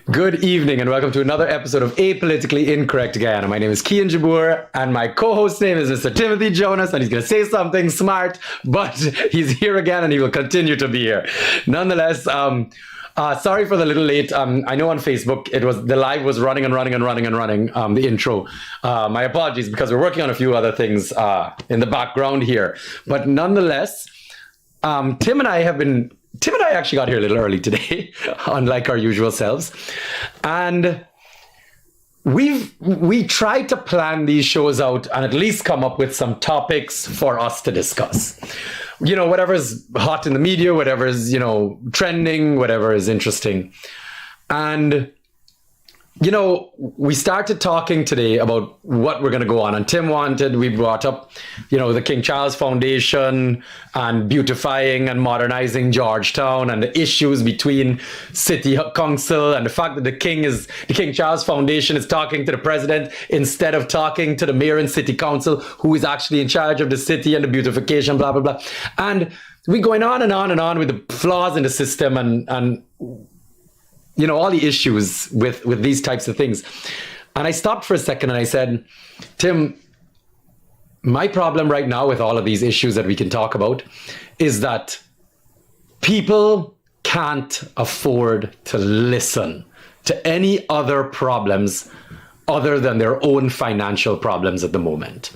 Good evening and welcome to another episode of Apolitically Incorrect Guyana. My name is KIAN Jabbour and my co-host name is Mr. Timothy Jonas, and he's going to say something smart, but he's here again and he will continue to be here. Nonetheless, sorry for the little late. I know on Facebook the live was running, the intro. My apologies because we're working on a few other things in the background here. But nonetheless, Tim and I actually got here a little early today, unlike our usual selves. And we tried to plan these shows out and at least come up with some topics for us to discuss. You know, whatever's hot in the media, whatever is, trending, whatever is interesting. And we started talking today about what we're going to go on. And we brought up, the King Charles Foundation and beautifying and modernizing Georgetown and the issues between City Council and the fact that the King Charles Foundation is talking to the president instead of talking to the mayor and City Council, who is actually in charge of the city and the beautification, blah, blah, blah. And we're going on and on and on with the flaws in the system and all the issues with these types of things. And I stopped for a second and I said, Tim, my problem right now with all of these issues that we can talk about is that people can't afford to listen to any other problems other than their own financial problems at the moment.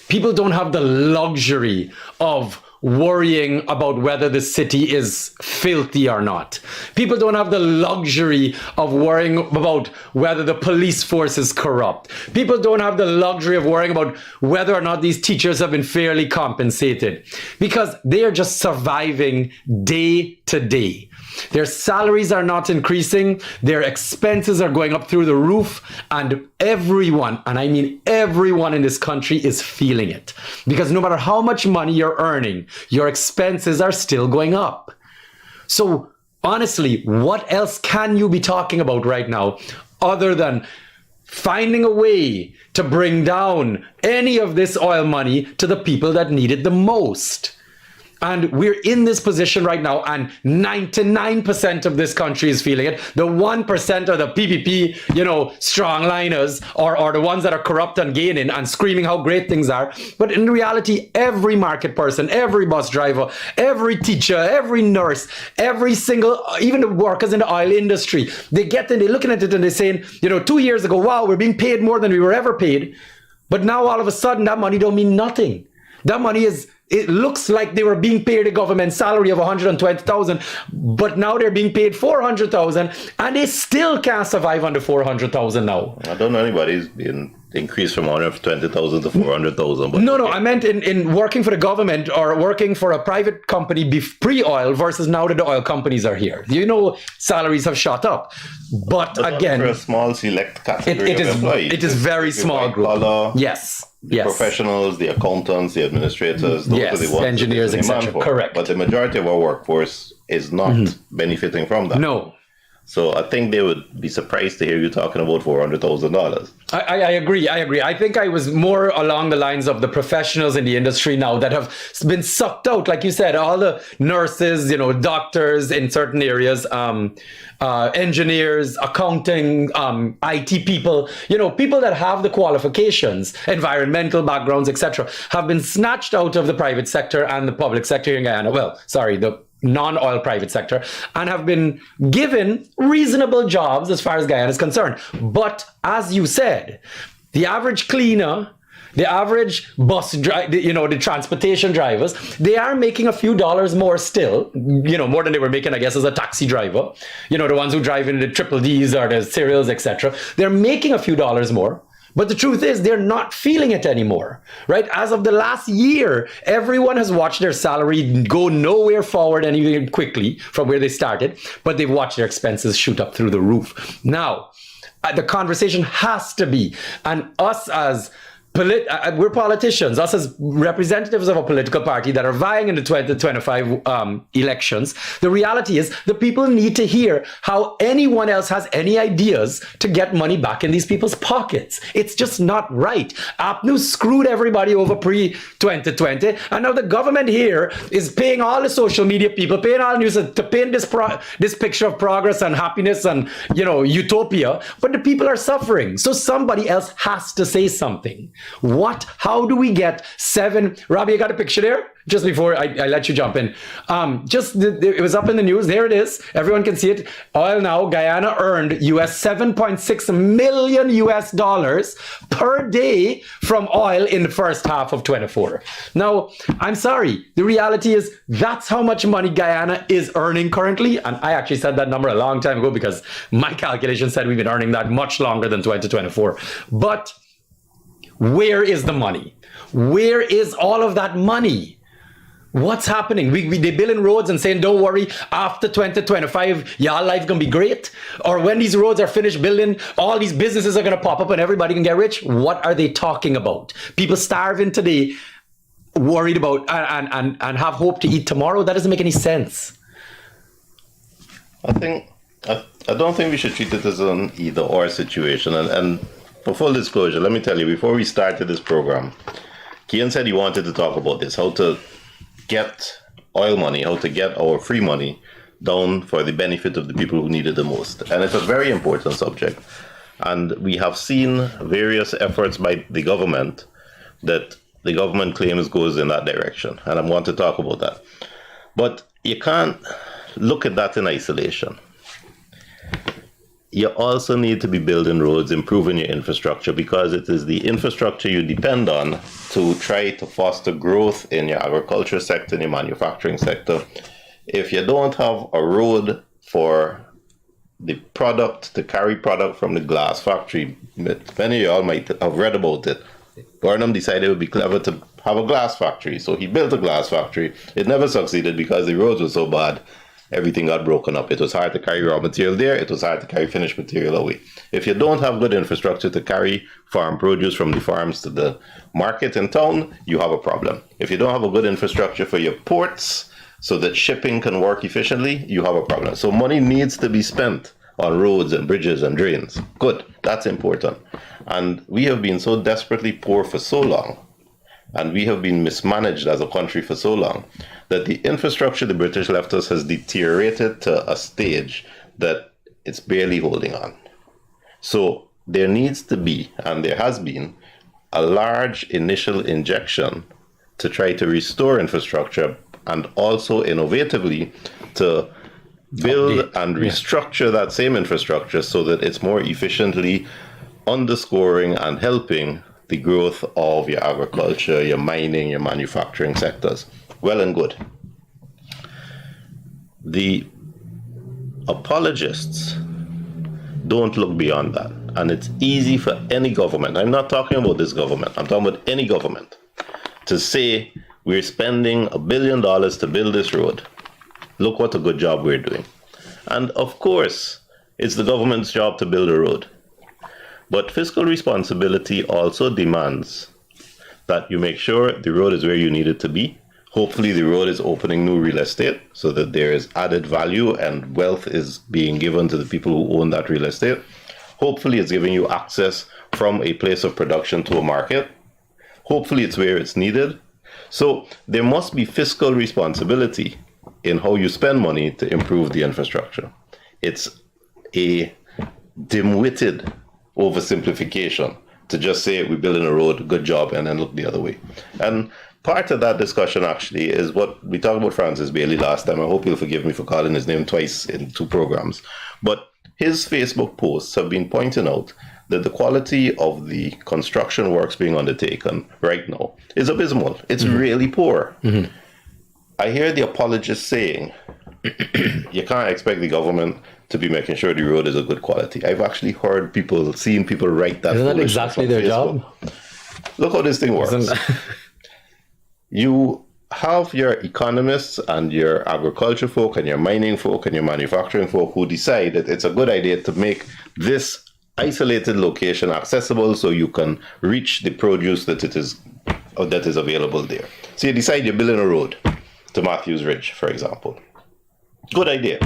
People don't have the luxury of worrying about whether the city is filthy or not. People don't have the luxury of worrying about whether the police force is corrupt. People don't have the luxury of worrying about whether or not these teachers have been fairly compensated, because they are just surviving day to day. Their salaries are not increasing, their expenses are going up through the roof, and everyone, and I mean everyone in this country, is feeling it. Because no matter how much money you're earning, your expenses are still going up. So honestly, what else can you be talking about right now other than finding a way to bring down any of this oil money to the people that need it the most? And we're in this position right now, and 99% of this country is feeling it. The 1% are the PPP, strongliners, or the ones that are corrupt and gaining and screaming how great things are. But in reality, every market person, every bus driver, every teacher, every nurse, every single, even the workers in the oil industry, they're looking at it and they're saying, 2 years ago, wow, we're being paid more than we were ever paid. But now all of a sudden, that money don't mean nothing. That money it looks like they were being paid a government salary of 120,000, but now they're being paid 400,000, and they still can't survive on the 400,000 now. I don't know anybody's been increased from 120,000 to 400,000. No, I meant in working for the government or working for a private company pre-oil versus now that the oil companies are here. Salaries have shot up. But again, for a small select category of employees. It is very small group. Collar, yes. The professionals, the accountants, the administrators, those are the ones engineers, etc. Correct. But the majority of our workforce is not benefiting from that. No. So I think they would be surprised to hear you talking about $400,000. I agree. I think I was more along the lines of the professionals in the industry now that have been sucked out. Like you said, all the nurses, doctors in certain areas, engineers, accounting, IT people, people that have the qualifications, environmental backgrounds, etc., have been snatched out of the private sector and the public sector in Guyana. The non-oil private sector, and have been given reasonable jobs as far as Guyana is concerned. But as you said, the average cleaner, the average bus driver, the transportation drivers, they are making a few dollars more still, more than they were making, I guess, as a taxi driver. The ones who drive in the triple Ds or the cereals, etc. They're making a few dollars more. But the truth is, they're not feeling it anymore, right? As of the last year, everyone has watched their salary go nowhere forward any quickly from where they started, but they've watched their expenses shoot up through the roof. Now, the conversation has to be, and us as we're politicians, us as representatives of a political party that are vying in the 2025 elections. The reality is the people need to hear how anyone else has any ideas to get money back in these people's pockets. It's just not right. APNU screwed everybody over pre-2020, and now the government here is paying all the social media people, paying all the news to paint this picture of progress and happiness and, you know, utopia, but the people are suffering. So somebody else has to say something. How do we get Robbie, you got a picture there? Just before I let you jump in. It was up in the news. There it is. Everyone can see it. Oil Now, Guyana earned $7.6 million per day from oil in the first half of 24. Now, I'm sorry. The reality is that's how much money Guyana is earning currently. And I actually said that number a long time ago because my calculation said we've been earning that much longer than 2024. But where is the money? Where is all of that money? What's happening? They building roads and saying, don't worry, after 2025, y'all life gonna be great. Or when these roads are finished building, all these businesses are gonna pop up and everybody can get rich. What are they talking about? People starving today, worried about and have hope to eat tomorrow. That doesn't make any sense. I don't think we should treat it as an either or situation. And for full disclosure, let me tell you, before we started this program, Kian said he wanted to talk about this, how to get oil money, how to get our free money down for the benefit of the people who need it the most. And it's a very important subject. And we have seen various efforts by the government that the government claims goes in that direction. And I want to talk about that. But you can't look at that in isolation. You also need to be building roads, improving your infrastructure, because it is the infrastructure you depend on to try to foster growth in your agriculture sector, in your manufacturing sector. If you don't have a road for the product, to carry product from the glass factory, many of y'all might have read about it. Burnham decided it would be clever to have a glass factory. So he built a glass factory. It never succeeded because the roads were so bad. Everything got broken up. It was hard to carry raw material there. It was hard to carry finished material away. If you don't have good infrastructure to carry farm produce from the farms to the market in town, you have a problem. If you don't have a good infrastructure for your ports so that shipping can work efficiently, you have a problem. So money needs to be spent on roads and bridges and drains. Good, that's important. And we have been so desperately poor for so long, and we have been mismanaged as a country for so long, that the infrastructure the British left us has deteriorated to a stage that it's barely holding on. So there needs to be, and there has been, a large initial injection to try to restore infrastructure and also innovatively to build and restructure that same infrastructure so that it's more efficiently underscoring and helping the growth of your agriculture, your mining, your manufacturing sectors. Well and good. The apologists don't look beyond that. And it's easy for any government, I'm not talking about this government, I'm talking about any government, to say we're spending $1 billion to build this road. Look what a good job we're doing. And of course, it's the government's job to build a road. But fiscal responsibility also demands that you make sure the road is where you need it to be. Hopefully the road is opening new real estate so that there is added value and wealth is being given to the people who own that real estate. Hopefully it's giving you access from a place of production to a market. Hopefully it's where it's needed. So there must be fiscal responsibility in how you spend money to improve the infrastructure. It's a dim-witted oversimplification to just say we're building a road, good job, and then look the other way. And part of that discussion actually is what we talked about Francis Bailey last time. I hope you'll forgive me for calling his name twice in 2 programs. But his Facebook posts have been pointing out that the quality of the construction works being undertaken right now is abysmal. It's really poor. I hear the apologists saying, you can't expect the government to be making sure the road is of good quality. I've actually heard people, seen people write that. Isn't that exactly their job? Look how this thing works. You have your economists and your agriculture folk and your mining folk and your manufacturing folk who decide that it's a good idea to make this isolated location accessible so you can reach the produce that is available there. So you decide you're building a road to Matthews Ridge, for example. Good idea.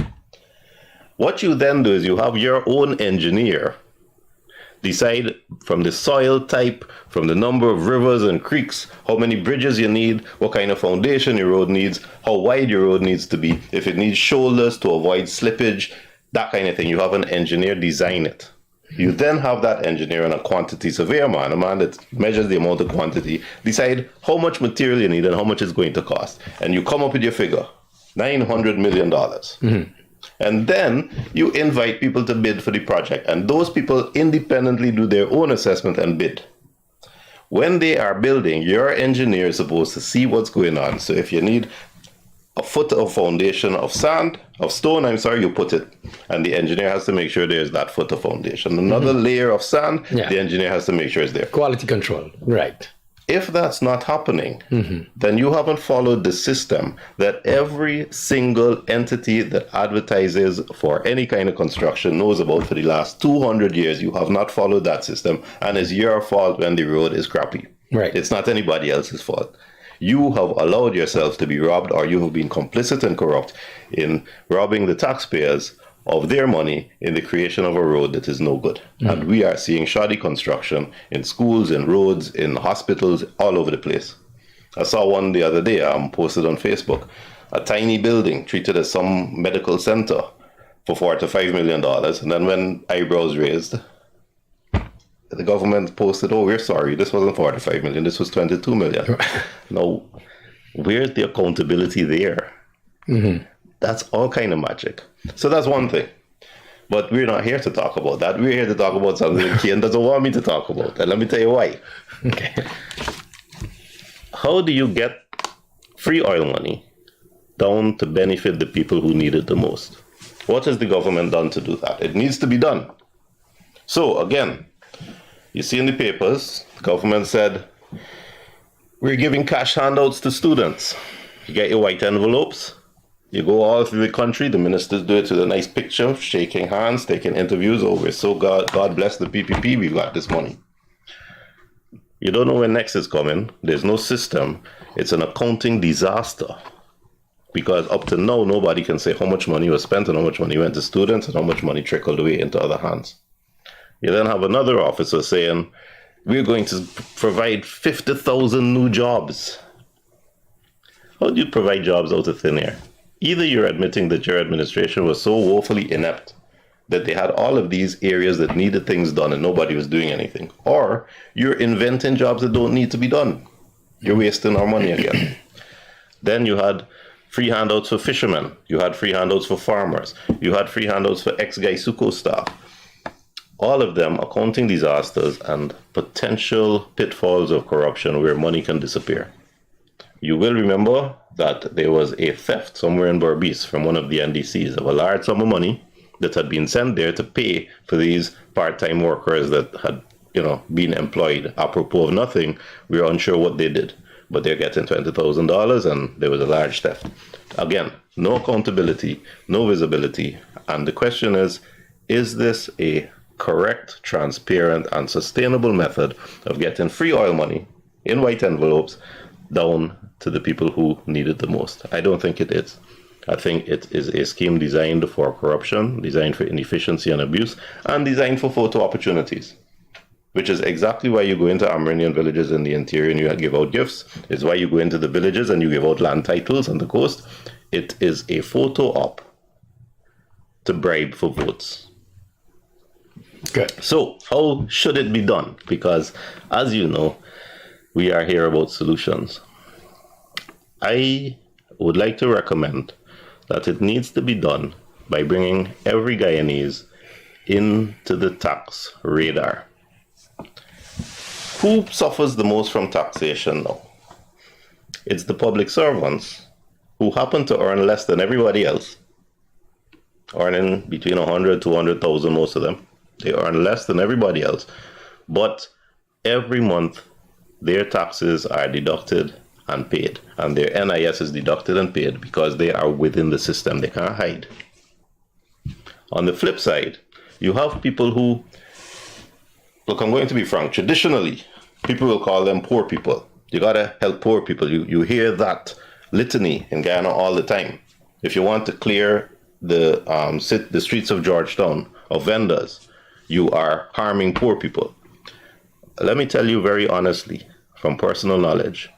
What you then do is you have your own engineer decide from the soil type, from the number of rivers and creeks, how many bridges you need, what kind of foundation your road needs, how wide your road needs to be, if it needs shoulders to avoid slippage, that kind of thing. You have an engineer design it. You then have that engineer and a quantity surveyor man, a man that measures the amount of quantity, decide how much material you need and how much it's going to cost. And you come up with your figure, $900 million. Mm-hmm. And then you invite people to bid for the project. And those people independently do their own assessment and bid. When they are building, your engineer is supposed to see what's going on. So if you need a foot of foundation of stone, you put it. And the engineer has to make sure there's that foot of foundation. Another layer of sand, the engineer has to make sure it's there. Quality control, right. If that's not happening, then you haven't followed the system that every single entity that advertises for any kind of construction knows about for the last 200 years. You have not followed that system, and it's your fault when the road is crappy. Right. It's not anybody else's fault. You have allowed yourself to be robbed, or you have been complicit and corrupt in robbing the taxpayers of their money in the creation of a road that is no good. And we are seeing shoddy construction in schools, in roads, in hospitals, all over the place. I saw one the other day, posted on Facebook, a tiny building treated as some medical center for $45 million. And then when eyebrows raised, the government posted, oh, we're sorry, this wasn't 45 million, this was 22 million. Now, where's the accountability there? That's all kind of magic. So that's one thing. But we're not here to talk about that. We're here to talk about something that Kian doesn't want me to talk about. And let me tell you why. Okay. How do you get free oil money down to benefit the people who need it the most? What has the government done to do that? It needs to be done. So again, you see in the papers, the government said, we're giving cash handouts to students. You get your white envelopes. You go all through the country, the ministers do it with a nice picture, shaking hands, taking interviews. Oh, we're so God bless the PPP, we got this money. You don't know when next is coming. There's no system. It's an accounting disaster. Because up to now, nobody can say how much money was spent and how much money went to students and how much money trickled away into other hands. You then have another officer saying, we're going to provide 50,000 new jobs. How do you provide jobs out of thin air? Either you're admitting that your administration was so woefully inept that they had all of these areas that needed things done and nobody was doing anything, or you're inventing jobs that don't need to be done. You're wasting our money again. Then you had free handouts for fishermen. You had free handouts for farmers. You had free handouts for ex-Gaisuco staff. All of them accounting disasters and potential pitfalls of corruption where money can disappear. You will remember that there was a theft somewhere in Berbice from one of the NDCs of a large sum of money that had been sent there to pay for these part-time workers that had, been employed. Apropos of nothing, we are unsure what they did, but they're getting $20,000 and there was a large theft. Again, no accountability, no visibility. And the question is this a correct, transparent, and sustainable method of getting free oil money in white envelopes down to the people who need it the most? I don't think it is. I think it is a scheme designed for corruption, designed for inefficiency and abuse, and designed for photo opportunities, which is exactly why you go into Amerindian villages in the interior and you give out gifts. It's why you go into the villages and you give out land titles on the coast. It is a photo op to bribe for votes. Good. So how should it be done? Because as you know, we are here about solutions. I would like to recommend that it needs to be done by bringing every Guyanese into the tax radar. Who suffers the most from taxation now? It's the public servants who happen to earn less than everybody else, earning between 100 to 200,000, most of them. They earn less than everybody else, but every month their taxes are deducted and paid, and their NIS is deducted and paid because they are within the system. They can't hide. On the flip side, you have people who look, I'm going to be frank. Traditionally, people will call them poor people. You gotta help poor people. You hear that litany in Guyana all the time. If you want to clear the streets of Georgetown of vendors, you are harming poor people. Let me tell you very honestly, from personal knowledge,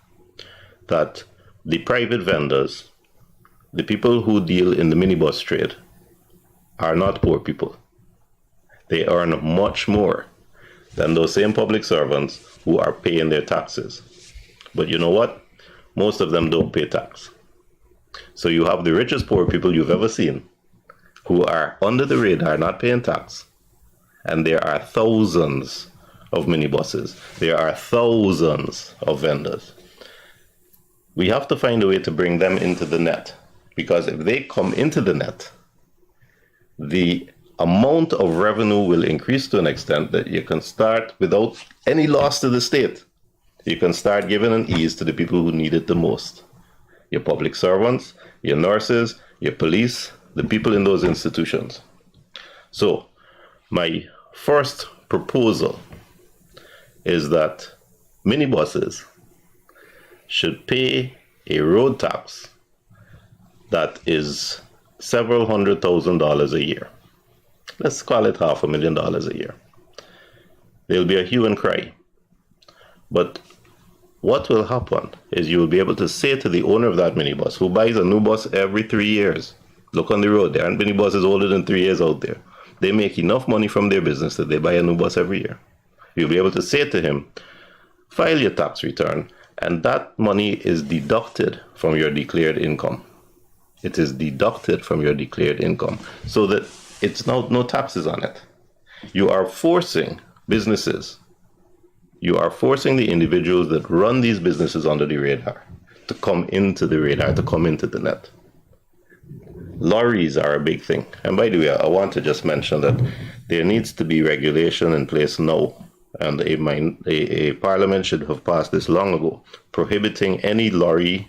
that the private vendors, the people who deal in the minibus trade, are not poor people. They earn much more than those same public servants who are paying their taxes. But you know what? Most of them don't pay tax. So you have the richest poor people you've ever seen who are under the radar, not paying tax. And there are thousands of minibuses. There are thousands of vendors. We have to find a way to bring them into the net, because if they come into the net, the amount of revenue will increase to an extent that you can start, without any loss to the state, you can start giving an ease to the people who need it the most. Your public servants, your nurses, your police, the people in those institutions. So my first proposal is that minibuses should pay a road tax that is several $100,000 a year. Let's call it $500,000 a year. There'll be a hue and cry. But what will happen is you will be able to say to the owner of that minibus, who buys a new bus every 3 years, look on the road, there aren't minibuses older than 3 years out there. They make enough money from their business that they buy a new bus every year. You'll be able to say to him, file your tax return, and that money is deducted from your declared income. It is deducted from your declared income, so that it's no taxes on it. You are forcing businesses, you are forcing the individuals that run these businesses under the radar to come into the radar, to come into the net. Lorries are a big thing. And by the way, I want to just mention that there needs to be regulation in place now, and a parliament should have passed this long ago, prohibiting any lorry,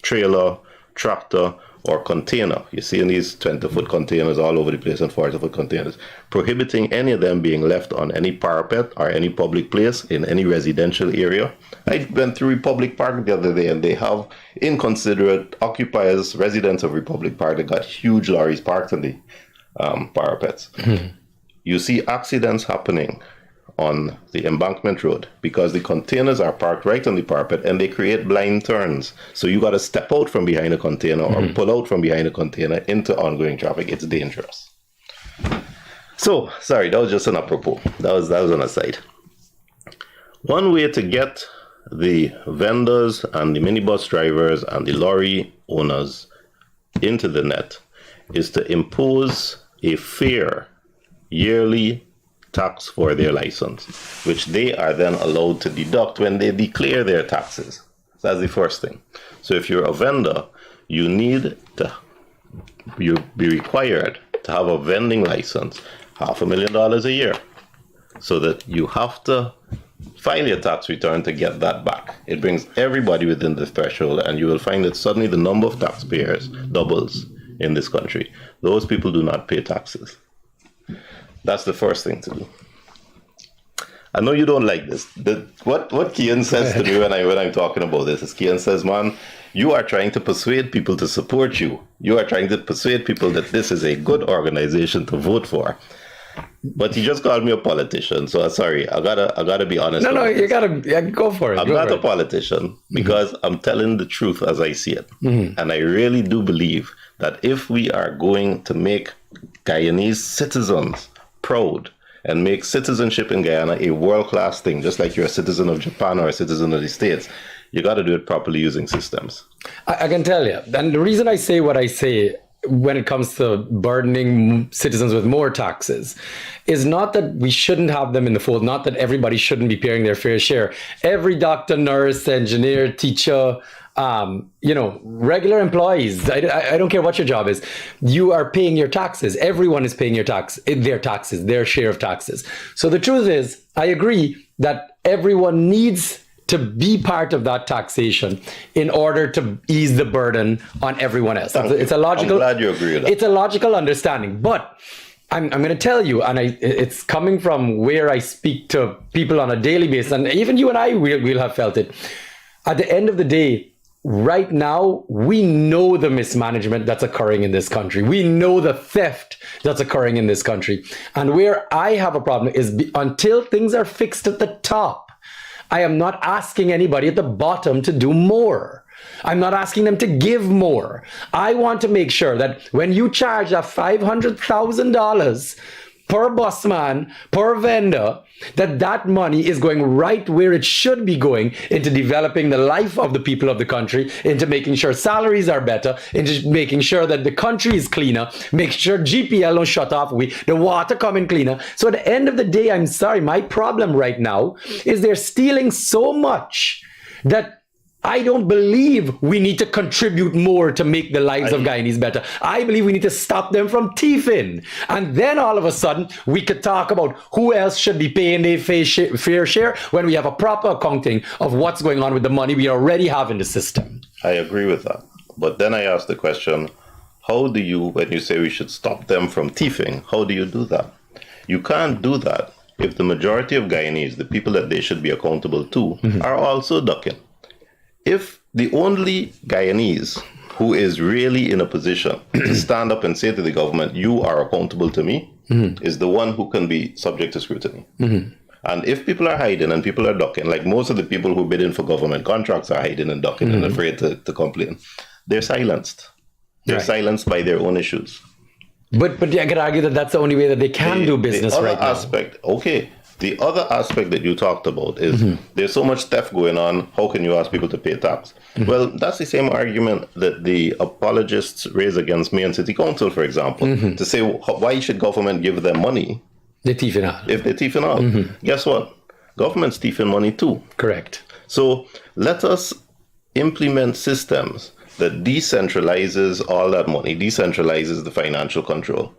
trailer, tractor, or container. You see in these 20-foot containers all over the place and 40-foot containers, prohibiting any of them being left on any parapet or any public place in any residential area. I went through Republic Park the other day, and they have inconsiderate occupiers, residents of Republic Park, that got huge lorries parked on the parapets. You see accidents happening on the embankment road because the containers are parked right on the parapet and they create blind turns. So you got to step out from behind a container or pull out from behind a container into ongoing traffic. It's dangerous. So, sorry, that was just an apropos. That was an aside. One way to get the vendors and the minibus drivers and the lorry owners into the net is to impose a fair yearly tax for their license, which they are then allowed to deduct when they declare their taxes. That's the first thing. So if you're a vendor, you'll be required to have a vending license, $500,000 a year, so that you have to file your tax return to get that back. It brings everybody within the threshold, and you will find that suddenly the number of taxpayers doubles in this country. Those people do not pay taxes. That's the first thing to do. I know you don't like this. What Kian says to me when I'm talking about this is, Kian says, man, you are trying to persuade people to support you. You are trying to persuade people that this is a good organization to vote for. But he just called me a politician, so sorry, I gotta be honest. No, you gotta go for it. I'm not a politician because I'm telling the truth as I see it. And I really do believe that if we are going to make Guyanese citizens proud and make citizenship in Guyana a world-class thing, just like you're a citizen of Japan or a citizen of the States, you got to do it properly using systems. I can tell you. And the reason I say what I say when it comes to burdening citizens with more taxes is not that we shouldn't have them in the fold, not that everybody shouldn't be paying their fair share. Every doctor, nurse, engineer, teacher, regular employees, I don't care what your job is, you are paying your taxes. Everyone is paying their share of taxes. So the truth is, I agree that everyone needs to be part of that taxation in order to ease the burden on everyone else. It's a logical. I'm glad you agree with that. It's a logical understanding, but I'm going to tell you, and it's coming from where I speak to people on a daily basis, and even you and I will have felt it. At the end of the day, right now, we know the mismanagement that's occurring in this country. We know the theft that's occurring in this country. And where I have a problem is until things are fixed at the top, I am not asking anybody at the bottom to do more. I'm not asking them to give more. I want to make sure that when you charge a $500,000 per busman, per vendor, that money is going right where it should be going, into developing the life of the people of the country, into making sure salaries are better, into making sure that the country is cleaner, make sure GPL don't shut off, the water coming cleaner. So at the end of the day, I'm sorry, my problem right now is they're stealing so much that I don't believe we need to contribute more to make the lives of Guyanese better. I believe we need to stop them from thieving. And then all of a sudden, we could talk about who else should be paying their fair share when we have a proper accounting of what's going on with the money we already have in the system. I agree with that. But then I ask the question, how do you, when you say we should stop them from thieving, how do you do that? You can't do that if the majority of Guyanese, the people that they should be accountable to, are also ducking. If the only Guyanese who is really in a position to stand up and say to the government, you are accountable to me, is the one who can be subject to scrutiny. And if people are hiding and people are ducking, like most of the people who bid in for government contracts are hiding and ducking and afraid to complain, they're silenced. They're silenced by their own issues. But I could argue that that's the only way that they can do business right now. The other aspect that you talked about is there's so much theft going on. How can you ask people to pay tax? Well, that's the same argument that the apologists raise against me and City Council, for example, to say, why should government give them money? They're thieving out. If they're thieving out. Guess what? Government's thieving money too. Correct. So let us implement systems that decentralizes all that money, decentralizes the financial control.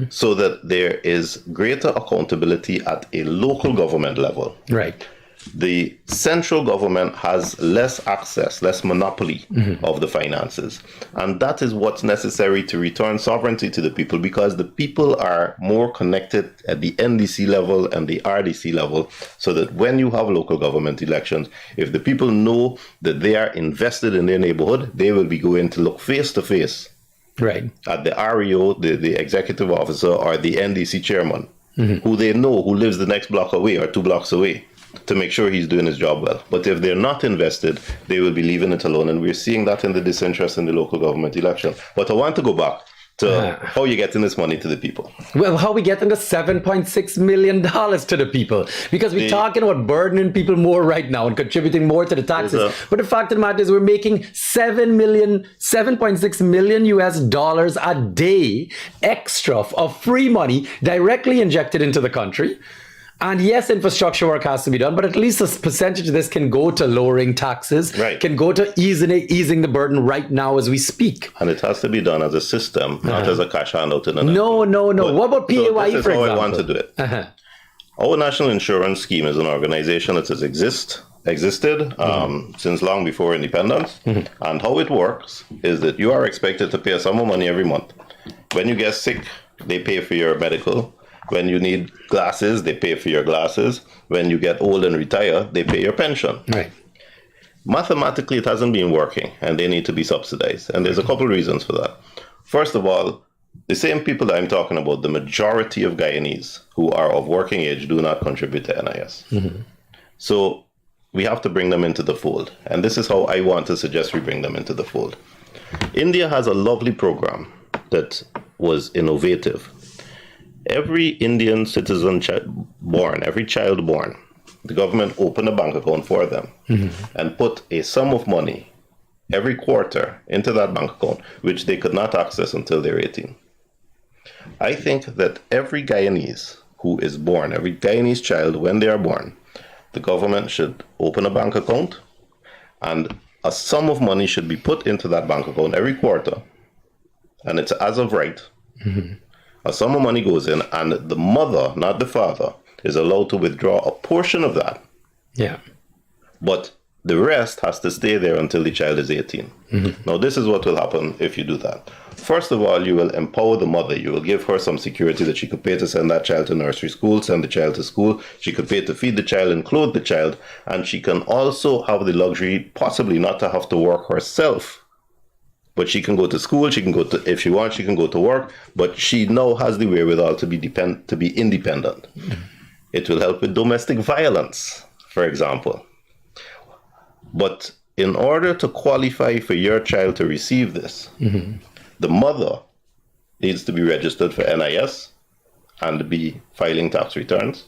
So that there is greater accountability at a local government level. Right. The central government has less access, less monopoly of the finances. And that is what's necessary to return sovereignty to the people, because the people are more connected at the NDC level and the RDC level, so that when you have local government elections, if the people know that they are invested in their neighborhood, they will be going to look face to face at the REO, the executive officer, or the NDC chairman, who they know, who lives the next block away or 2 blocks away, to make sure he's doing his job well. But if they're not invested, they will be leaving it alone. And we're seeing that in the disinterest in the local government election. But I want to go back to how you're getting this money to the people. Well, how we getting the $7.6 million to the people? Because we're talking about burdening people more right now and contributing more to the taxes. But the fact of the matter is we're making $7.6 million US dollars a day extra of free money directly injected into the country. And yes, infrastructure work has to be done, but at least a percentage of this can go to lowering taxes, can go to easing the burden right now as we speak. And it has to be done as a system, not as a cash handout. No. But, what about PAYE, this is for example? how I want to do it. Our national insurance scheme is an organization that has existed since long before independence. And how it works is that you are expected to pay a sum of money every month. When you get sick, they pay for your medical. When you need glasses, they pay for your glasses. When you get old and retire, they pay your pension. Right. Mathematically, it hasn't been working, and they need to be subsidized. And there's a couple of reasons for that. First of all, the same people that I'm talking about, the majority of Guyanese who are of working age do not contribute to NIS. So we have to bring them into the fold. And this is how I want to suggest we bring them into the fold. India has a lovely program that was innovative. Every Indian citizen every child born, the government opened a bank account for them and put a sum of money every quarter into that bank account, which they could not access until they're 18. I think that every Guyanese who is born, every Guyanese child, when they are born, the government should open a bank account and a sum of money should be put into that bank account every quarter. And it's as of right. A sum of money goes in, and the mother, not the father, is allowed to withdraw a portion of that. Yeah. But the rest has to stay there until the child is 18. Now, this is what will happen if you do that. First of all, you will empower the mother. You will give her some security that she could pay to send that child to nursery school, send the child to school. She could pay to feed the child and clothe the child. And she can also have the luxury, possibly not to have to work herself. But she can go to school, she can go to, if she wants, she can go to work. But she now has the wherewithal to be independent. It will help with domestic violence, for example. But in order to qualify for your child to receive this, the mother needs to be registered for NIS and be filing tax returns.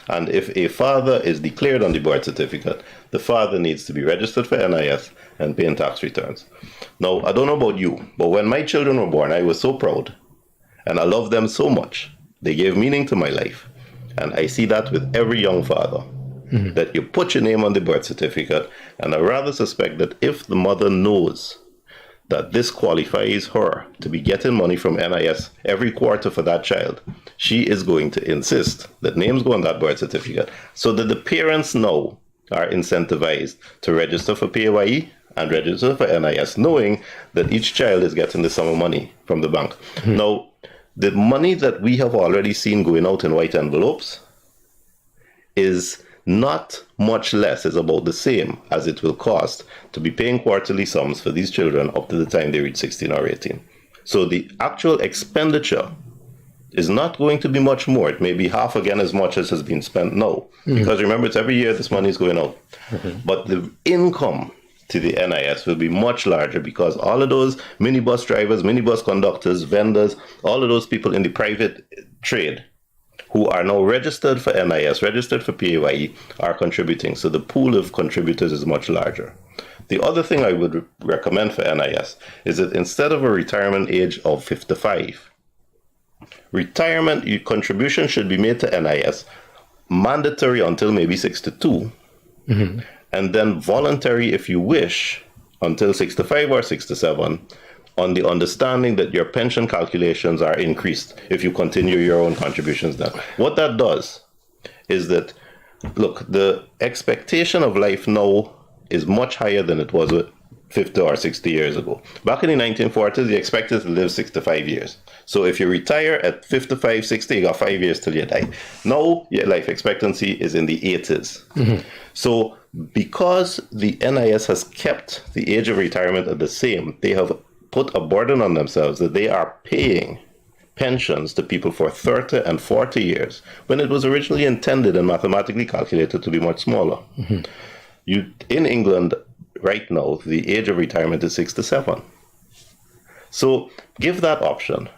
And if a father is declared on the birth certificate, the father needs to be registered for NIS and paying tax returns. Now, I don't know about you, but when my children were born, I was so proud and I loved them so much. They gave meaning to my life. And I see that with every young father, that you put your name on the birth certificate. And I rather suspect that if the mother knows that this qualifies her to be getting money from NIS every quarter for that child, she is going to insist that names go on that birth certificate so that the parents now are incentivized to register for PAYE and register for NIS, knowing that each child is getting the sum of money from the bank. Now, the money that we have already seen going out in white envelopes is not much less, is about the same as it will cost to be paying quarterly sums for these children up to the time they reach 16 or 18. So the actual expenditure is not going to be much more. It may be half again as much as has been spent now. Because remember, it's every year this money is going out. But the income to the NIS will be much larger because all of those minibus drivers, minibus conductors, vendors, all of those people in the private trade who are now registered for NIS, registered for PAYE, are contributing. So the pool of contributors is much larger. The other thing I would recommend for NIS is that instead of a retirement age of 55, retirement contribution should be made to NIS mandatory until maybe 62. And then voluntary, if you wish, until 65 or 67, on the understanding that your pension calculations are increased if you continue your own contributions then. What that does is that, look, the expectation of life now is much higher than it was 50 or 60 years ago. Back in the 1940s, you expected to live 65 years. So if you retire at 55, 60, you got 5 years till you die. Now, your life expectancy is in the 80s. So because the NIS has kept the age of retirement at the same, they have put a burden on themselves that they are paying pensions to people for 30 and 40 years, when it was originally intended and mathematically calculated to be much smaller. In England, right now, the age of retirement is 67. So give that option.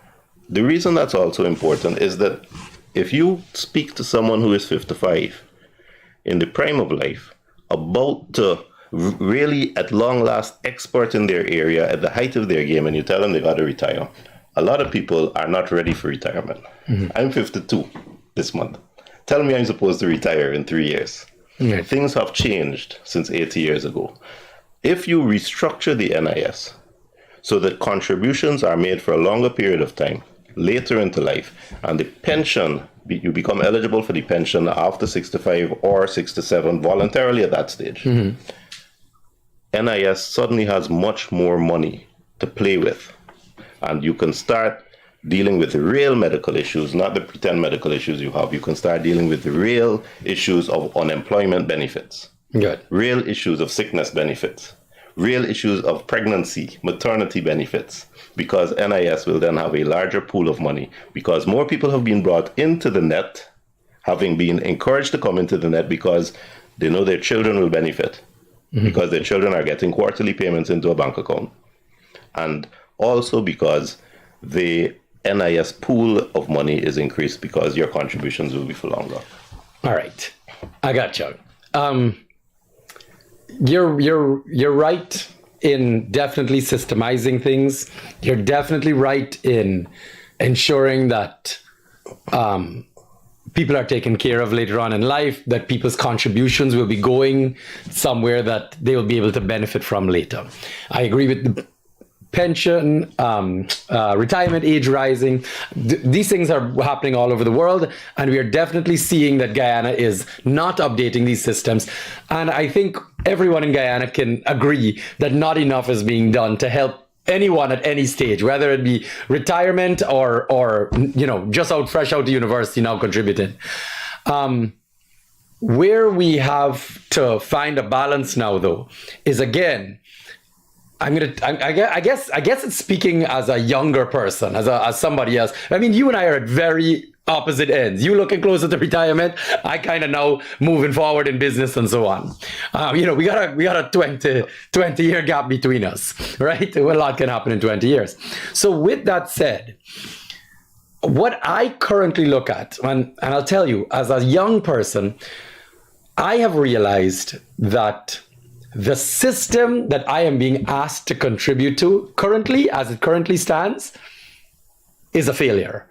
The reason that's also important is that if you speak to someone who is 55 in the prime of life, about to really at long last expert in their area at the height of their game, and you tell them they got to retire, a lot of people are not ready for retirement. I'm 52 this month. Tell me I'm supposed to retire in 3 years. Things have changed since 80 years ago. If you restructure the NIS so that contributions are made for a longer period of time, later into life, and the pension, you become eligible for the pension after 65 or 67 voluntarily at that stage, NIS suddenly has much more money to play with. And you can start dealing with the real medical issues, not the pretend medical issues you have. You can start dealing with the real issues of unemployment benefits, real issues of sickness benefits, real issues of pregnancy, maternity benefits, because NIS will then have a larger pool of money, because more people have been brought into the net, having been encouraged to come into the net because they know their children will benefit, because their children are getting quarterly payments into a bank account, and also because the NIS pool of money is increased because your contributions will be for longer. All right, I got you. You're right in definitely systemizing things. You're definitely right in ensuring that people are taken care of later on in life, that people's contributions will be going somewhere that they will be able to benefit from later. I agree with the pension, retirement age rising. These things are happening all over the world, and we are definitely seeing that Guyana is not updating these systems. And I think everyone in Guyana can agree that not enough is being done to help anyone at any stage, whether it be retirement or just fresh out of university now contributing. Where we have to find a balance now, though, is again, I guess it's speaking as a younger person, as somebody else. I mean, you and I are at very opposite ends. You looking closer to retirement, I kind of now moving forward in business and so on. We got a 20 year gap between us, right? A lot can happen in 20 years. So with that said, what I currently look at, and I'll tell you, as a young person, I have realized that the system that I am being asked to contribute to currently, as it currently stands, is a failure.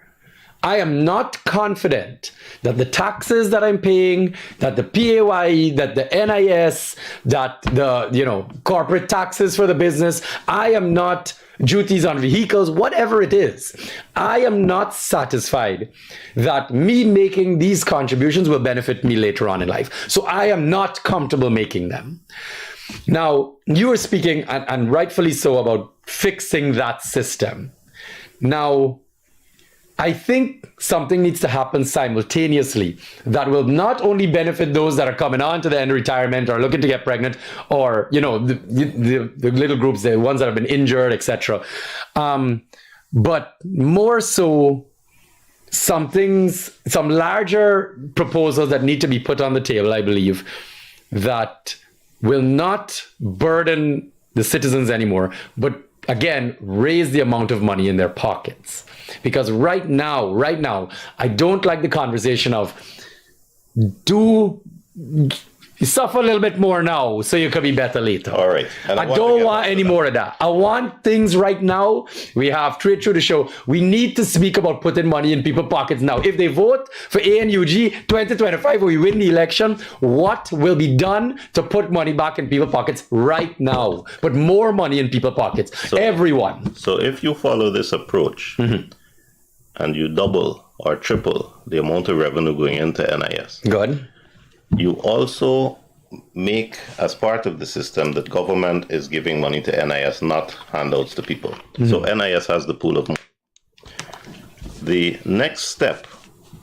I am not confident that the taxes that I'm paying, that the PAYE, that the NIS, that the corporate taxes for the business, I am not duties on vehicles, whatever it is, I am not satisfied that me making these contributions will benefit me later on in life. So I am not comfortable making them. Now, you were speaking, and rightfully so, about fixing that system. Now, I think something needs to happen simultaneously that will not only benefit those that are coming on to the end of retirement or looking to get pregnant, or the little groups, the ones that have been injured, etc. But more so, some larger proposals that need to be put on the table, I believe, that will not burden the citizens anymore, but again, raise the amount of money in their pockets. Because right now, I don't like the conversation of you suffer a little bit more now so you could be better later. All right. I don't want any more of that. I want things right now. We have straight through the show. We need to speak about putting money in people's pockets now. If they vote for ANUG 2025 or we win the election, what will be done to put money back in people's pockets right now? Put more money in people's pockets. Everyone. So if you follow this approach and you double or triple the amount of revenue going into NIS. Good. You also make, as part of the system, that government is giving money to NIS, not handouts to people. So NIS has the pool of money. The next step,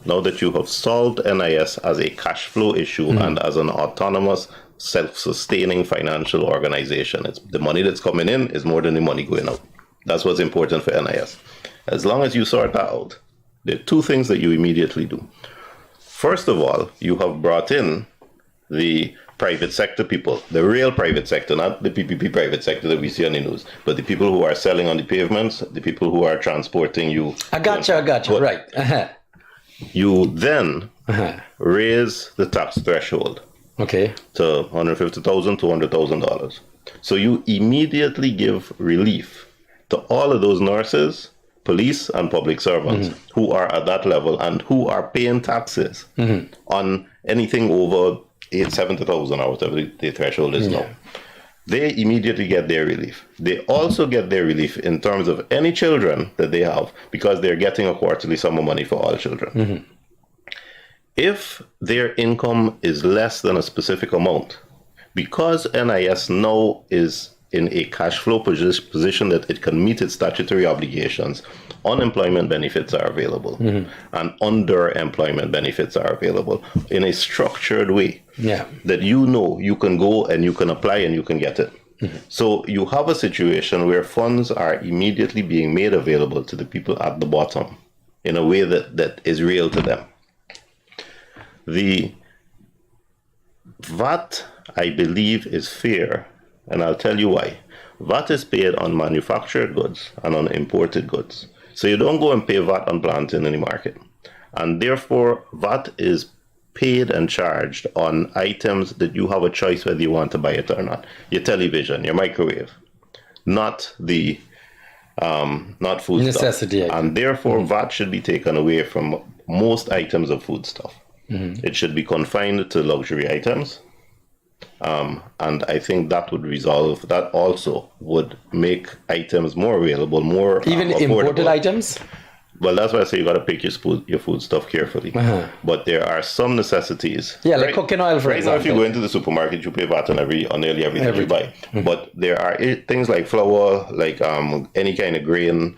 now that you have solved NIS as a cash flow issue and as an autonomous, self-sustaining financial organization, it's the money that's coming in is more than the money going out. That's what's important for NIS. As long as you sort that out, there are two things that you immediately do. First of all, you have brought in the private sector people, the real private sector, not the PPP private sector that we see on the news, but the people who are selling on the pavements, the people who are transporting you. I gotcha, right. You then raise the tax threshold to $150,000, $200,000. So you immediately give relief to all of those nurses, police and public servants who are at that level and who are paying taxes on anything over $70,000 or whatever the threshold is now. They immediately get their relief. They also get their relief in terms of any children that they have, because they're getting a quarterly sum of money for all children. If their income is less than a specific amount, because NIS now is in a cash flow position that it can meet its statutory obligations, unemployment benefits are available and underemployment benefits are available in a structured way that you can go and you can apply and you can get it. So you have a situation where funds are immediately being made available to the people at the bottom in a way that is real to them. The VAT, I believe, is fair. And I'll tell you why. VAT is paid on manufactured goods and on imported goods. So you don't go and pay VAT on plantain in the market. And therefore, VAT is paid and charged on items that you have a choice whether you want to buy it or not. Your television, your microwave, not the not food necessity stuff. And therefore, VAT should be taken away from most items of food stuff. It should be confined to luxury items. And I think that would resolve, that also would make items more available, more even affordable. imported items? Well, that's why I say you got to pick your food stuff carefully. But there are some necessities. Yeah, like cooking oil, for example. Now, if you go into the supermarket, you pay VAT on nearly everything you buy. But there are things like flour, like any kind of grain,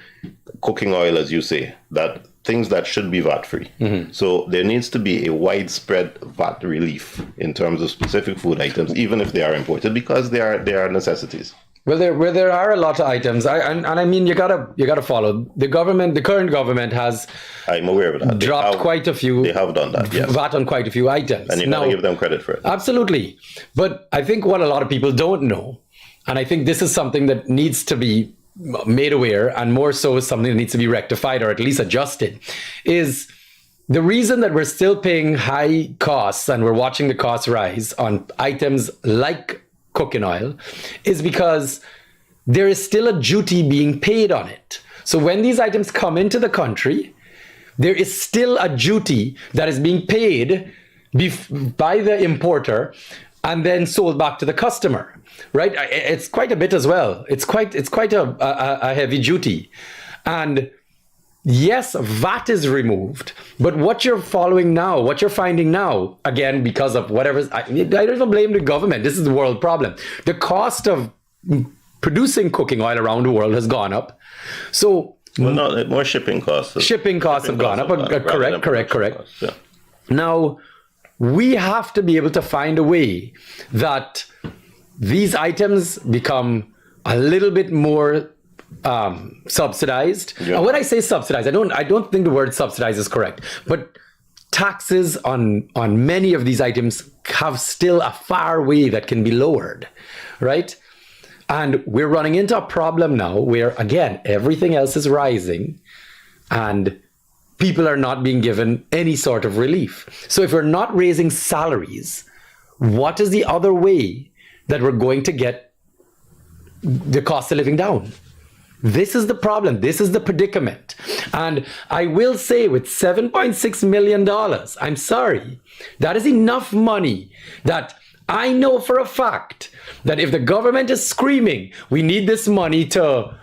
cooking oil, as you say, that things that should be VAT free. So there needs to be a widespread VAT relief in terms of specific food items, even if they are imported, because they are necessities. Well, there are a lot of items, and I mean you gotta follow the government. The current government has, I'm aware of that, dropped quite a few. They have done that, yes. VAT on quite a few items, and you gotta give them credit for it. Absolutely, but I think what a lot of people don't know, and I think this is something that needs to be made aware, and more so is something that needs to be rectified or at least adjusted, is the reason that we're still paying high costs and we're watching the costs rise on items like cooking oil is because there is still a duty being paid on it. So when these items come into the country, there is still a duty that is being paid by the importer and then sold back to the customer, right? It's quite a bit as well. It's quite a heavy duty. And yes, VAT is removed, but what you're following now, what you're finding now, again, because of whatever, I don't even blame the government. This is the world problem. The cost of producing cooking oil around the world has gone up. So, well, no, more shipping costs. Shipping costs have gone up. Correct. Costs, yeah. Now, we have to be able to find a way that these items become a little bit more subsidized. And when I say subsidized, I don't think the word subsidized is correct, but taxes on many of these items have still a far way that can be lowered, right? And we're running into a problem now where, again, everything else is rising and people are not being given any sort of relief. So if we're not raising salaries, what is the other way that we're going to get the cost of living down? This is the problem. This is the predicament. And I will say with $7.6 million, I'm sorry, that is enough money that I know for a fact that if the government is screaming, we need this money to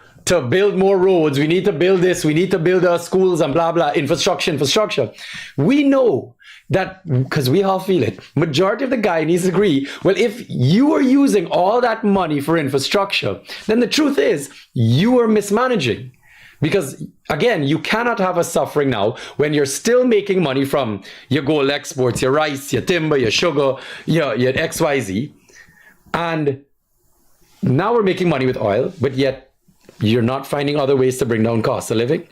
build more roads, we need to build this, we need to build our schools and blah, blah, infrastructure. We know that, because we all feel it, majority of the Guyanese agree, well, if you are using all that money for infrastructure, then the truth is you are mismanaging. Because again, you cannot have us suffering now when you're still making money from your gold exports, your rice, your timber, your sugar, your XYZ. And now we're making money with oil, but yet you're not finding other ways to bring down costs of living.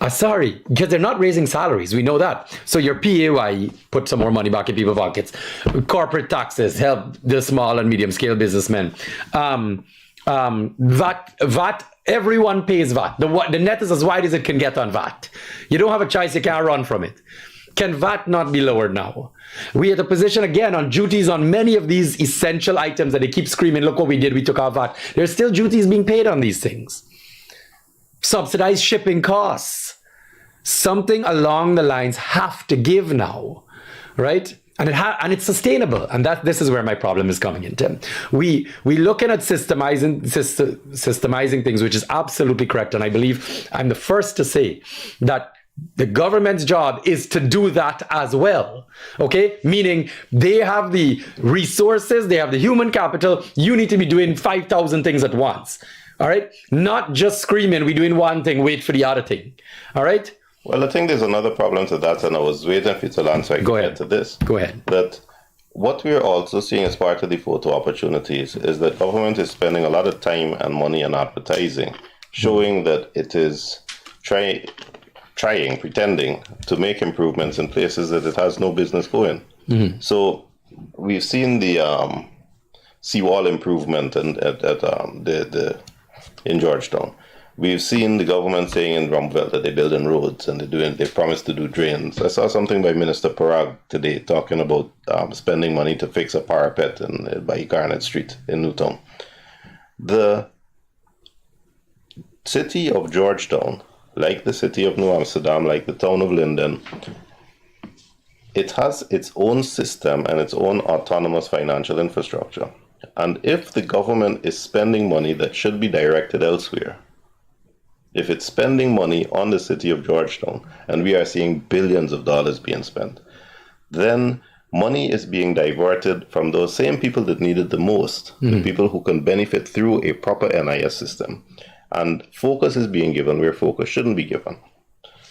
Sorry, because they're not raising salaries. We know that. So your PAYE, put some more money back in people's pockets. Corporate taxes, help the small and medium scale businessmen. VAT, everyone pays VAT. The net is as wide as it can get on VAT. You don't have a choice, you can't run from it. Can VAT not be lowered now? We are at a position again on duties on many of these essential items that they keep screaming, look what we did, we took our VAT. There's still duties being paid on these things. Subsidized shipping costs. Something along the lines have to give now, right? And it's sustainable. And this is where my problem is coming in, Tim. We looking at systemizing things, which is absolutely correct. And I believe I'm the first to say that the government's job is to do that as well. Okay? Meaning they have the resources, they have the human capital. You need to be doing 5,000 things at once. All right? Not just screaming, we're doing one thing, wait for the other thing. All right? Well, I think there's another problem to that, and I was waiting for you to land so I can get to this. Go ahead. That what we're also seeing as part of the photo opportunities is that government is spending a lot of time and money on advertising, showing that it is pretending to make improvements in places that it has no business going. Mm-hmm. So we've seen the seawall improvement in Georgetown. We've seen the government saying in Rumville that they're building roads and they promised to do drains. I saw something by Minister Parag today talking about spending money to fix a parapet by Garnet Street in Newtown. The city of Georgetown, like the city of New Amsterdam, like the town of Linden, it has its own system and its own autonomous financial infrastructure. And if the government is spending money that should be directed elsewhere, if it's spending money on the city of Georgetown, and we are seeing billions of dollars being spent, then money is being diverted from those same people that need it the most, the people who can benefit through a proper NIS system. And focus is being given where focus shouldn't be given.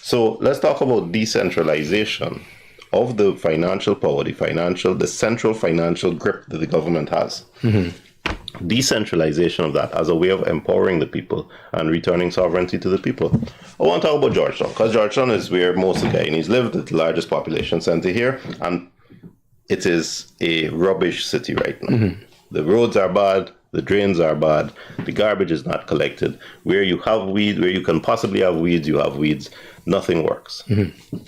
So let's talk about decentralization of the financial power, the central financial grip that the government has. Decentralization of that as a way of empowering the people and returning sovereignty to the people. I want to talk about Georgetown, because Georgetown is where most of the Guyanese live, the largest population center here, and it is a rubbish city right now. The roads are bad, the drains are bad, the garbage is not collected. Where you have weed, where you can possibly have weeds, you have weeds. Nothing works.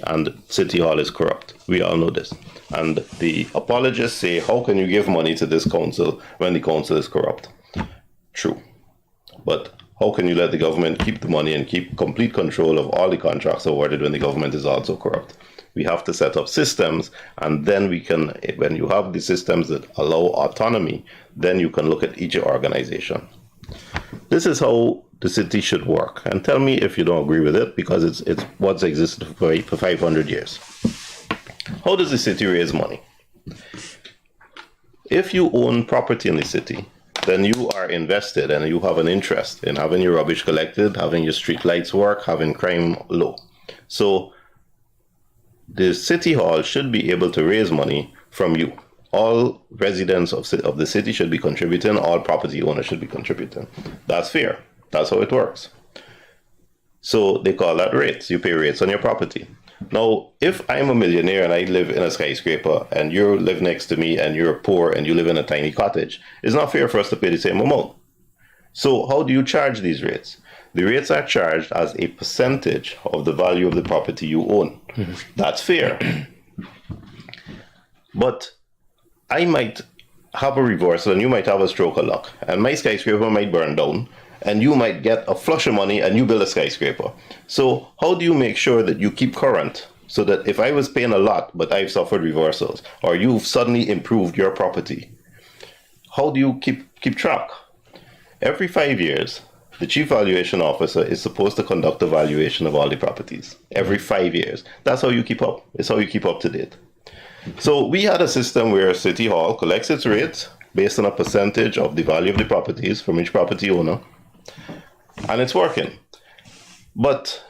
And City Hall is corrupt. We all know this. And the apologists say, how can you give money to this council when the council is corrupt? True. But how can you let the government keep the money and keep complete control of all the contracts awarded when the government is also corrupt? We have to set up systems, and then we can, when you have the systems that allow autonomy, then you can look at each organization. This is how the city should work. And tell me if you don't agree with it, because it's what's existed for 500 years. How does the city raise money? If you own property in the city, then you are invested and you have an interest in having your rubbish collected, having your street lights work, having crime low. So the city hall should be able to raise money from you. All residents of the city should be contributing, all property owners should be contributing. That's fair. That's how it works. So they call that rates. You pay rates on your property. Now, if I'm a millionaire and I live in a skyscraper and you live next to me and you're poor and you live in a tiny cottage, it's not fair for us to pay the same amount. So how do you charge these rates? The rates are charged as a percentage of the value of the property you own. That's fair. But I might have a reversal and you might have a stroke of luck, and my skyscraper might burn down and you might get a flush of money and you build a skyscraper. So how do you make sure that you keep current, so that if I was paying a lot but I've suffered reversals, or you've suddenly improved your property, how do you keep track? Every 5 years, the chief valuation officer is supposed to conduct a valuation of all the properties. Every 5 years. That's how you keep up. It's how you keep up to date. So we had a system where City Hall collects its rates based on a percentage of the value of the properties from each property owner. And it's working. But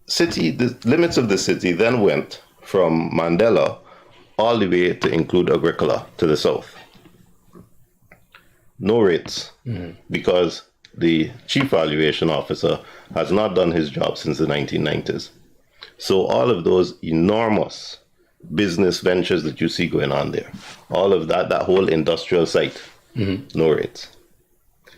the limits of the city then went from Mandela all the way to include Agricola to the south. No rates, because the chief valuation officer has not done his job since the 1990s. So all of those enormous business ventures that you see going on there, all of that whole industrial site, no rates.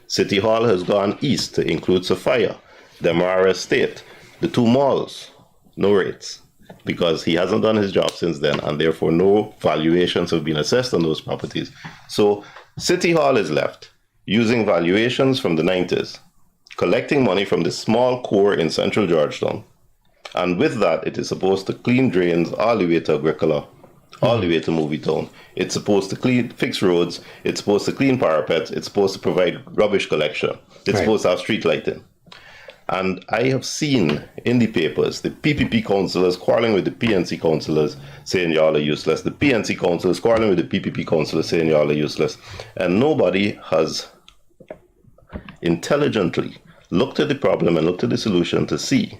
City Hall has gone east to include Sophia, Demerara Estate, the two malls, no rates, because he hasn't done his job since then, and therefore no valuations have been assessed on those properties. So City Hall is left using valuations from the 90s, collecting money from the small core in central Georgetown. And with that, it is supposed to clean drains all the way to Agricola, all the way to Movietown. It's supposed to fix roads. It's supposed to clean parapets. It's supposed to provide rubbish collection. It's supposed to have street lighting. And I have seen in the papers the PPP councillors quarreling with the PNC councillors, saying y'all are useless. The PNC councillors quarreling with the PPP councillors, saying y'all are useless. And nobody has intelligently looked at the problem and looked at the solution to see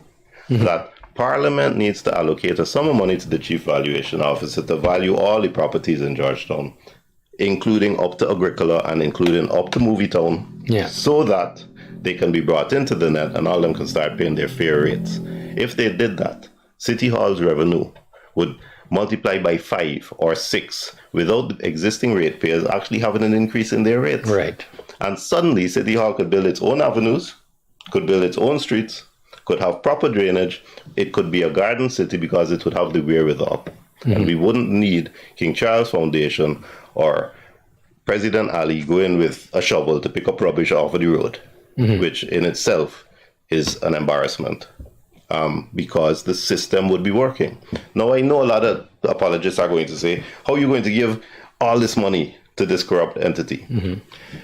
that Parliament needs to allocate a sum of money to the Chief Valuation Officer to value all the properties in Georgetown, including up to Agricola and including up to Movietown, so that they can be brought into the net and all of them can start paying their fair rates. If they did that, City Hall's revenue would multiply by 5 or 6 without the existing ratepayers actually having an increase in their rates. Right. And suddenly City Hall could build its own avenues, could build its own streets, could have proper drainage. It could be a garden city because it would have the wherewithal. And we wouldn't need King Charles Foundation or President Ali going with a shovel to pick up rubbish off of the road, which in itself is an embarrassment, because the system would be working. Now, I know a lot of apologists are going to say, how are you going to give all this money to this corrupt entity?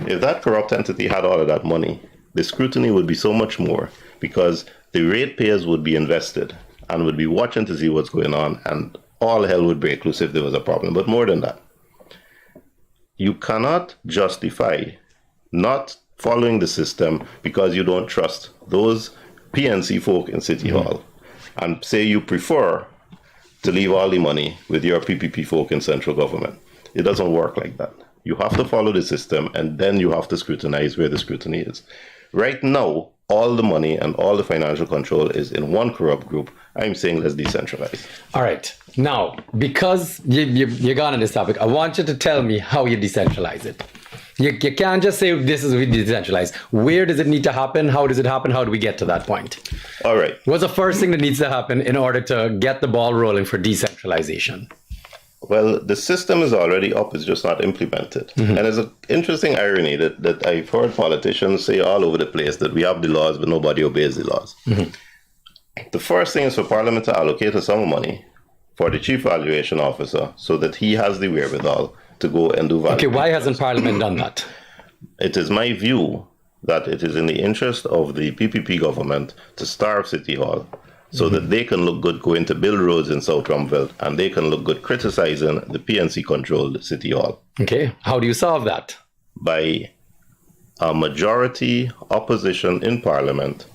If that corrupt entity had all of that money, the scrutiny would be so much more, because the ratepayers would be invested and would be watching to see what's going on, and all hell would break loose if there was a problem. But more than that, you cannot justify not following the system because you don't trust those PNC folk in City Hall, and say you prefer to leave all the money with your PPP folk in central government. It doesn't work like that. You have to follow the system, and then you have to scrutinize where the scrutiny is. Right now, all the money and all the financial control is in one corrupt group. I'm saying let's decentralize. All right. Now, because you're gone on this topic, I want you to tell me how you decentralize it. You can't just say this is decentralized. Where does it need to happen? How does it happen? How do we get to that point? All right. What's the first thing that needs to happen in order to get the ball rolling for decentralization? Well, the system is already up, it's just not implemented. And there's an interesting irony that I've heard politicians say all over the place, that we have the laws, but nobody obeys the laws. The first thing is for Parliament to allocate a sum of money for the Chief Valuation Officer so that he has the wherewithal to go and do valuation. Okay, why hasn't Parliament done that? It is my view that it is in the interest of the PPP government to starve City Hall, so that they can look good going to build roads in South Rumville, and they can look good criticizing the PNC-controlled City Hall. Okay, how do you solve that? By a majority opposition in Parliament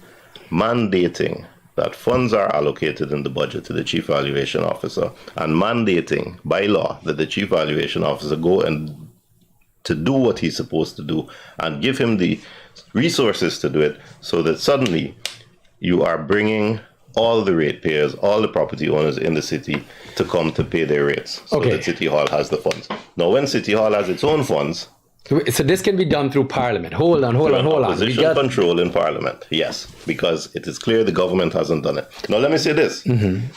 mandating that funds are allocated in the budget to the Chief Valuation Officer, and mandating by law that the Chief Valuation Officer go and to do what he's supposed to do, and give him the resources to do it, so that suddenly you are bringing all the ratepayers, all the property owners in the city to come to pay their rates, so that City Hall has the funds. Now, when City Hall has its own funds... So this can be done through Parliament. Hold on. Opposition control in Parliament, yes, because it is clear the government hasn't done it. Now, let me say this.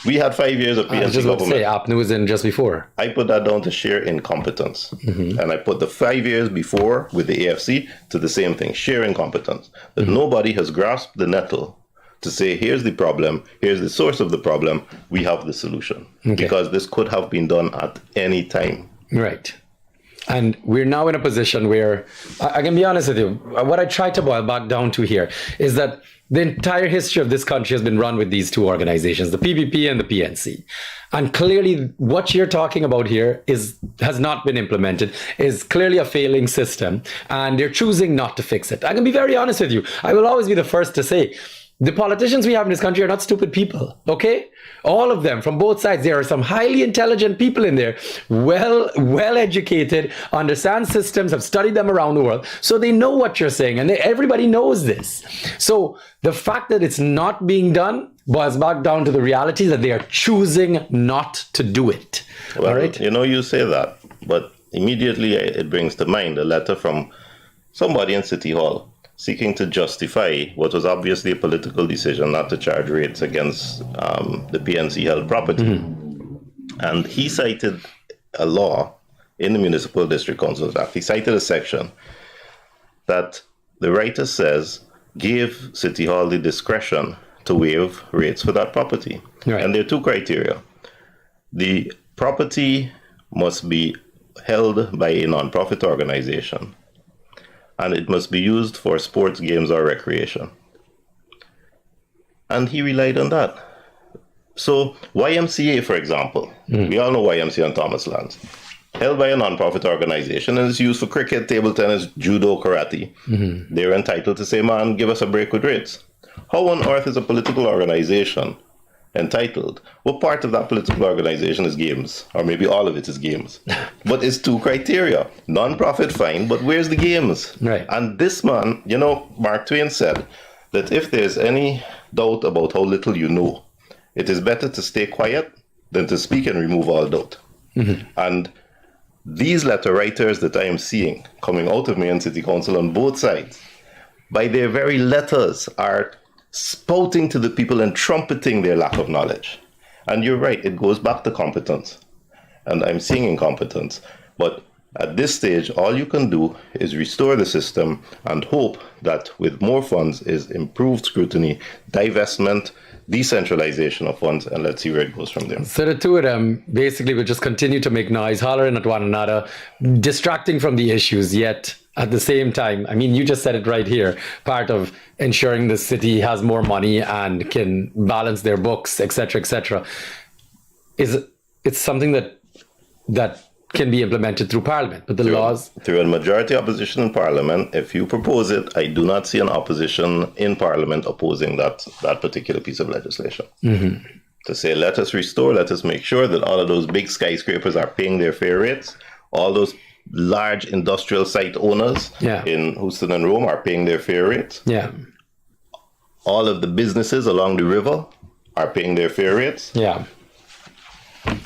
We had 5 years of PNC government. I was just about to say, APNU was in just before. I put that down to sheer incompetence. And I put the 5 years before with the AFC to the same thing, sheer incompetence. That nobody has grasped the nettle to say, here's the problem, here's the source of the problem, we have the solution. Because this could have been done at any time. Right. And we're now in a position where, I can be honest with you, what I try to boil back down to here is that the entire history of this country has been run with these two organizations, the PPP and the PNC. And clearly what you're talking about here has not been implemented, is clearly a failing system, and they're choosing not to fix it. I can be very honest with you. I will always be the first to say, the politicians we have in this country are not stupid people, okay? All of them, from both sides. There are some highly intelligent people in there, well educated, understand systems, have studied them around the world, so they know what you're saying, and everybody knows this. So the fact that it's not being done boils back down to the reality that they are choosing not to do it. Well, all right? You know, you say that, but immediately it brings to mind a letter from somebody in City Hall seeking to justify what was obviously a political decision not to charge rates against the PNC held property. And he cited a law in the Municipal District Councils Act. He cited a section that the writer says gave City Hall the discretion to waive rates for that property. Right. And there are two criteria. The property must be held by a non-profit organization, and it must be used for sports, games, or recreation. And he relied on that. So YMCA, for example, we all know YMCA on Thomas Lands, held by a non-profit organization, and it's used for cricket, table tennis, judo, karate. They're entitled to say, man, give us a break with rates. How on earth is a political organization entitled? What part of that political organization is games? Or maybe all of it is games. But it's two criteria. Non-profit, fine, but where's the games? Right. And this man, you know, Mark Twain said that if there's any doubt about how little you know, it is better to stay quiet than to speak and remove all doubt. And these letter writers that I am seeing coming out of Mayan City Council on both sides, by their very letters, are spouting to the people and trumpeting their lack of knowledge. And you're right, it goes back to competence. And I'm seeing incompetence. But at this stage, all you can do is restore the system and hope that with more funds is improved scrutiny, divestment, decentralization of funds, and let's see where it goes from there. So the two of them basically will just continue to make noise, hollering at one another, distracting from the issues, yet at the same time, I mean, you just said it right here, part of ensuring the city has more money and can balance their books, etc., is it's something that can be implemented through Parliament, but the laws... Through a majority opposition in Parliament, if you propose it, I do not see an opposition in Parliament opposing that particular piece of legislation. Mm-hmm. To say, let us restore, let us make sure that all of those big skyscrapers are paying their fair rates, all those large industrial site owners in Houston and Rome are paying their fair rates. Yeah. All of the businesses along the river are paying their fair rates. Yeah.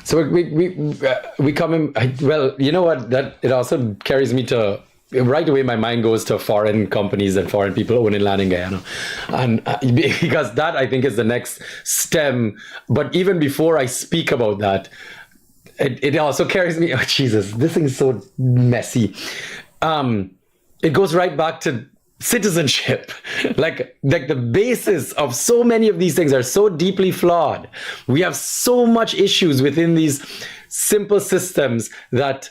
So we come in, well, you know what, that it also carries me to, right away my mind goes to foreign companies and foreign people owning land in Guyana. And because that I think is the next stem. But even before I speak about that, it also carries me, oh Jesus, this thing is so messy. It goes right back to citizenship. like the basis of so many of these things are so deeply flawed. We have so much issues within these simple systems that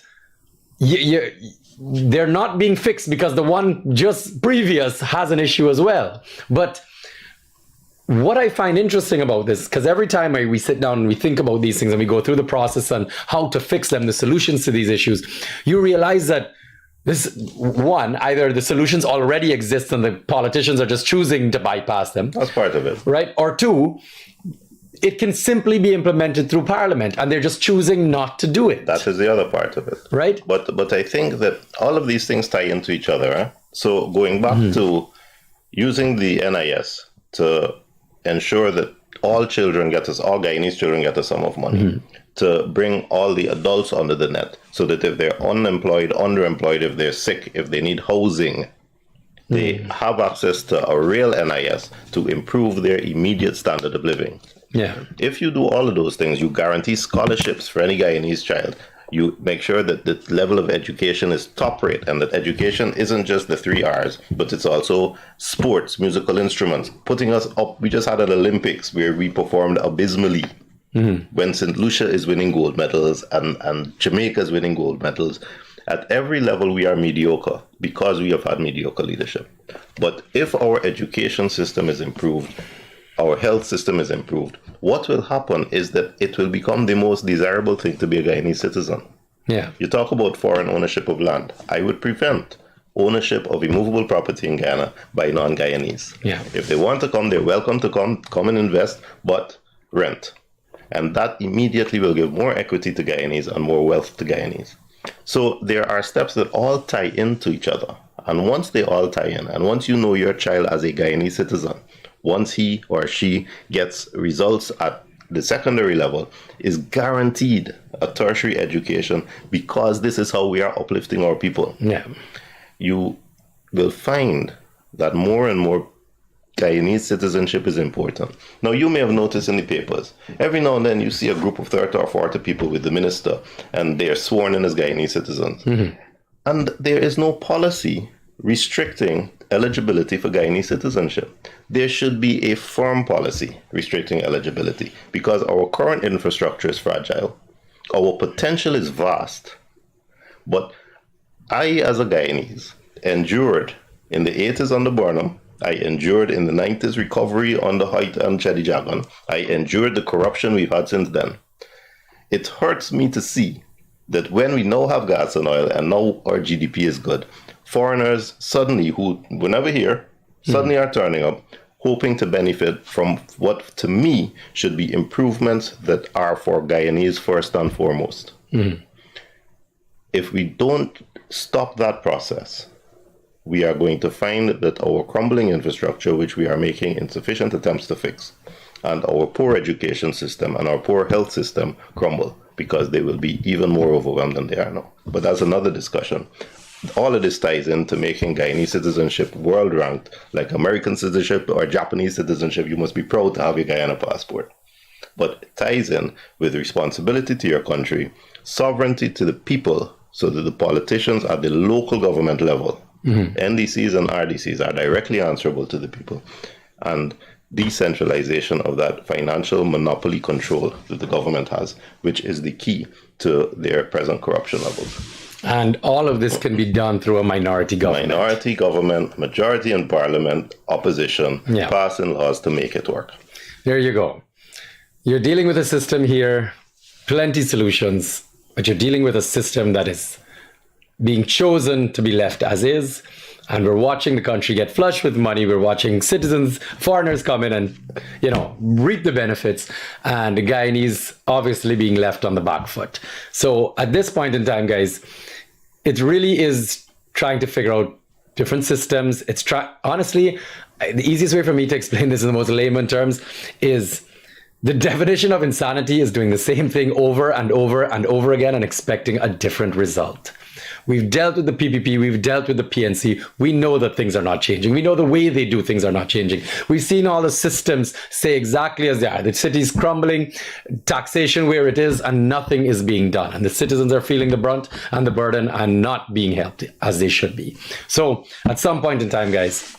they're not being fixed because the one just previous has an issue as well. But what I find interesting about this, because every time we sit down and we think about these things and we go through the process and how to fix them, the solutions to these issues, you realize that this one, either the solutions already exist and the politicians are just choosing to bypass them. That's part of it. Right? Or two, it can simply be implemented through Parliament and they're just choosing not to do it. That is the other part of it. Right? But I think that all of these things tie into each other. Eh? So going back to using the NIS to ensure that all Guyanese children get a sum of money, to bring all the adults under the net, so that if they're unemployed, underemployed, if they're sick, if they need housing, they have access to a real NIS to improve their immediate standard of living. Yeah. If you do all of those things, you guarantee scholarships for any Guyanese child. You make sure that the level of education is top rate and that education isn't just the 3 R's, but it's also sports, musical instruments, putting us up. We just had an Olympics where we performed abysmally. When St. Lucia is winning gold medals and Jamaica is winning gold medals. At every level, we are mediocre because we have had mediocre leadership. But if our education system is improved, our health system is improved, what will happen is that it will become the most desirable thing to be a Guyanese citizen. Yeah. You talk about foreign ownership of land. I would prevent ownership of immovable property in Guyana by non-Guyanese. Yeah. If they want to come, they're welcome to come and invest, but rent. And that immediately will give more equity to Guyanese and more wealth to Guyanese. So there are steps that all tie into each other. And once they all tie in, and once you know your child as a Guyanese citizen, once he or she gets results at the secondary level, is guaranteed a tertiary education, because this is how we are uplifting our people. Yeah. You will find that more and more Guyanese citizenship is important. Now, you may have noticed in the papers, every now and then you see a group of 30 or 40 people with the minister, and they are sworn in as Guyanese citizens. And there is no policy restricting eligibility for Guyanese citizenship. There should be a firm policy restricting eligibility, because our current infrastructure is fragile. Our potential is vast. But I, as a Guyanese, endured in the 80s under Burnham. I endured in the 90s recovery under Hoyt and Chedi Jagan. I endured the corruption we've had since then. It hurts me to see that when we now have gas and oil and now our GDP is good, foreigners suddenly, who were never here, suddenly are turning up, hoping to benefit from what to me should be improvements that are for Guyanese first and foremost. If we don't stop that process, we are going to find that our crumbling infrastructure, which we are making insufficient attempts to fix, and our poor education system and our poor health system crumble, because they will be even more overwhelmed than they are now. But that's another discussion. All of this ties into making Guyanese citizenship world ranked, like American citizenship or Japanese citizenship. You must be proud to have a Guyana passport. But it ties in with responsibility to your country, sovereignty to the people, so that the politicians at the local government level, NDCs and RDCs, are directly answerable to the people, and decentralization of that financial monopoly control that the government has, which is the key to their present corruption levels. And all of this can be done through a minority government. Minority government, majority in parliament, opposition, Yeah. passing laws to make it work. There you go. You're dealing with a system here, plenty solutions, but you're dealing with a system that is being chosen to be left as is. And we're watching the country get flush with money. We're watching citizens, foreigners come in and, reap the benefits. And the Guyanese obviously being left on the back foot. So at this point in time, guys, it really is trying to figure out different systems. Honestly, the easiest way for me to explain this in the most layman terms is the definition of insanity is doing the same thing over and over and over again and expecting a different result. We've dealt with the PPP, we've dealt with the PNC. We know that things are not changing. We know the way they do things are not changing. We've seen all the systems stay exactly as they are. The city's crumbling, taxation where it is, and nothing is being done. And the citizens are feeling the brunt and the burden and not being helped as they should be. So at some point in time, guys,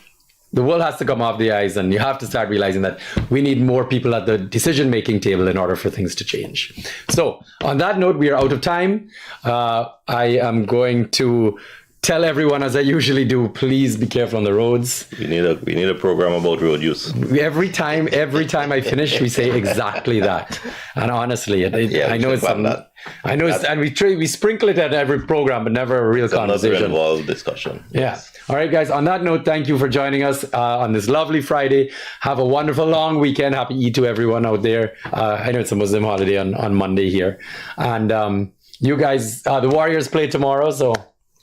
the wool has to come off the eyes, and you have to start realizing that we need more people at the decision-making table in order for things to change. So on that note, we are out of time. I am going to tell everyone, as I usually do, please be careful on the roads. We need a program about road use. Every time I finish, we say exactly that. And honestly, I know it's that. I know, and we sprinkle it at every program, but never a real conversation. Another involved discussion. Yeah. All right, guys. On that note, thank you for joining us on this lovely Friday. Have a wonderful long weekend. Happy Eid to everyone out there. I know it's a Muslim holiday on Monday here, and you guys, the Warriors play tomorrow, so.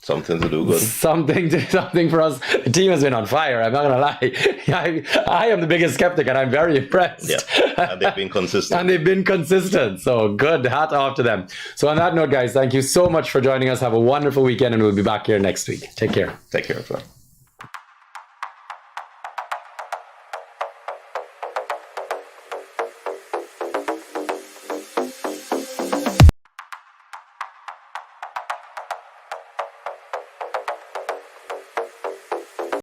Something to do good. Something for us. The team has been on fire. I'm not gonna lie. I am the biggest skeptic, and I'm very impressed. Yeah, and they've been consistent. So good. Hat off to them. So on that note, guys, thank you so much for joining us. Have a wonderful weekend, and we'll be back here next week. Take care. Take care, everyone.